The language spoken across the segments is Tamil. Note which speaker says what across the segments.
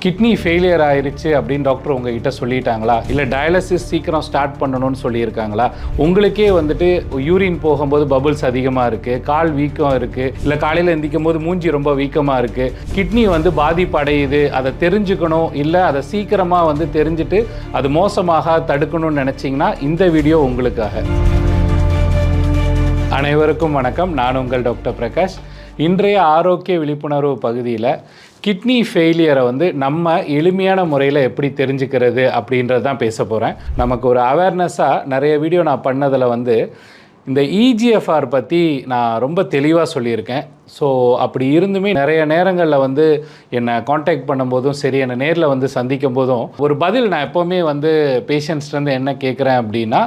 Speaker 1: கிட்னி ஃபெயிலியர் ஆயிருச்சு அப்படின்னு டாக்டர் உங்ககிட்ட சொல்லிட்டாங்களா, இல்லை டயாலிசிஸ் சீக்கிரம் ஸ்டார்ட் பண்ணணும்னு சொல்லியிருக்காங்களா, உங்களுக்கே வந்துட்டு யூரின் போகும்போது பபுள்ஸ் அதிகமாக இருக்குது, கால் வீக்கம் இருக்குது, இல்லை காலையில் எந்திக்கும் போது மூஞ்சி ரொம்ப வீக்கமாக இருக்குது, கிட்னி வந்து பாதிப்படையுது, அதை தெரிஞ்சுக்கணும், இல்லை அதை சீக்கிரமாக வந்து தெரிஞ்சுட்டு அது மோசமாக தடுக்கணும்னு நினச்சிங்கன்னா இந்த வீடியோ உங்களுக்காக. அனைவருக்கும் வணக்கம். நான் உங்கள் டாக்டர் பிரகாஷ். இன்றைய ஆரோக்கிய விழிப்புணர்வு பகுதியில் கிட்னி ஃபெயிலியரை வந்து நம்ம எளிமையான முறையில் எப்படி தெரிஞ்சுக்கிறது அப்படின்றது தான் பேச போகிறேன். நமக்கு ஒரு அவேர்னஸாக நிறைய வீடியோ நான் பண்ணதில் வந்து இந்த EGFR பற்றி நான் ரொம்ப தெளிவாக சொல்லியிருக்கேன். ஸோ அப்படி இருந்துமே நிறைய நேரங்களில் வந்து என்னை காண்டாக்ட் பண்ணும்போதும் சரி, என்னை நேரில் வந்து சந்திக்கும் போதும் ஒரு பதில் நான் எப்போவுமே வந்து பேஷண்ட்ஸ்லேருந்து என்ன கேட்குறேன் அப்படின்னா,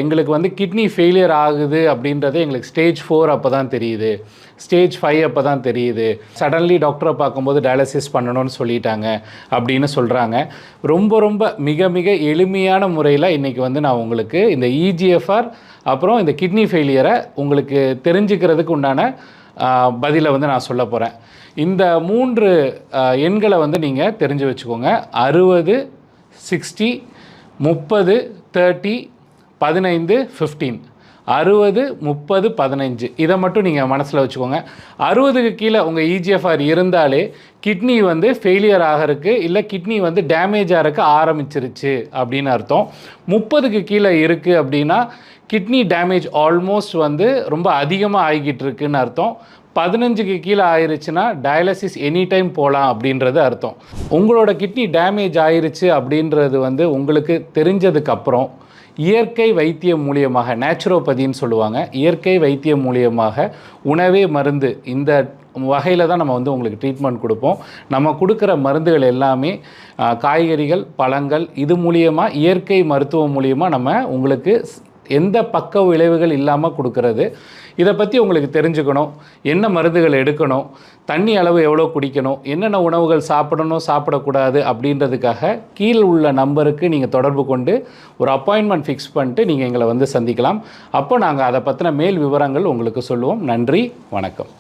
Speaker 1: எங்களுக்கு வந்து கிட்னி ஃபெயிலியர் ஆகுது அப்படின்றது எங்களுக்கு ஸ்டேஜ் 4 அப்போ தான் தெரியுது, ஸ்டேஜ் 5 அப்போ தான் தெரியுது, சடன்லி டாக்டரை பார்க்கும்போது டயாலிசிஸ் பண்ணணும்னு சொல்லிட்டாங்க அப்படின்னு சொல்கிறாங்க. ரொம்ப மிக மிக எளிமையான முறையில் இன்றைக்கி வந்து நான் உங்களுக்கு இந்த EGFR அப்புறம் இந்த கிட்னி ஃபெயிலியரை உங்களுக்கு தெரிஞ்சுக்கிறதுக்கு உண்டான பதிலை வந்து நான் சொல்ல போகிறேன். இந்த 3 எண்களை வந்து நீங்கள் தெரிஞ்சு வச்சுக்கோங்க. 60, 60, 30, 30, 15, 15. 60, 30, 15 இதை மட்டும் நீங்கள் மனசில் வச்சுக்கோங்க. 60க்கு கீழே உங்கள் EGFR இருந்தாலே கிட்னி வந்து ஃபெயிலியர் ஆகிறதுக்கு இல்லை கிட்னி வந்து டேமேஜ் ஆகிறதுக்கு ஆரம்பிச்சிருச்சு அப்படின்னு அர்த்தம். 30க்கு கீழே இருக்குது அப்படின்னா கிட்னி டேமேஜ் ஆல்மோஸ்ட் வந்து ரொம்ப அதிகமாக ஆகிக்கிட்டு இருக்குன்னு அர்த்தம். 15க்கு கீழே ஆயிருச்சுன்னா டயாலிசிஸ் எனி டைம் போகலாம் அப்படின்றது அர்த்தம். உங்களோட கிட்னி டேமேஜ் ஆயிருச்சு அப்படின்றது வந்து உங்களுக்கு தெரிஞ்சதுக்கப்புறம் இயற்கை வைத்தியம் மூலியமாக, நேச்சுரோபதின்னு சொல்லுவாங்க, இயற்கை வைத்தியம் மூலியமாக உணவே மருந்து இந்த வகையில் தான் நம்ம வந்து உங்களுக்கு ட்ரீட்மெண்ட் கொடுப்போம். நம்ம கொடுக்குற மருந்துகள் எல்லாமே காய்கறிகள், பழங்கள், இது மூலியமாக இயற்கை மருத்துவம் மூலியமாக நம்ம உங்களுக்கு எந்த பக்க விளைவுகள் இல்லாமல் கொடுக்கறது. இதை பற்றி உங்களுக்கு தெரிஞ்சுக்கணும், என்ன மருந்துகள் எடுக்கணும், தண்ணி அளவு எவ்வளோ குடிக்கணும், என்னென்ன உணவுகள் சாப்பிடணும் சாப்பிடக்கூடாது அப்படின்றதுக்காக கீழே உள்ள நம்பருக்கு நீங்கள் தொடர்பு கொண்டு ஒரு அப்பாயின்மெண்ட் ஃபிக்ஸ் பண்ணிட்டு நீங்கள் எங்களை வந்து சந்திக்கலாம். அப்போ நாங்கள் அதை பற்றின மேல் விவரங்கள் உங்களுக்கு சொல்லுவோம். நன்றி, வணக்கம்.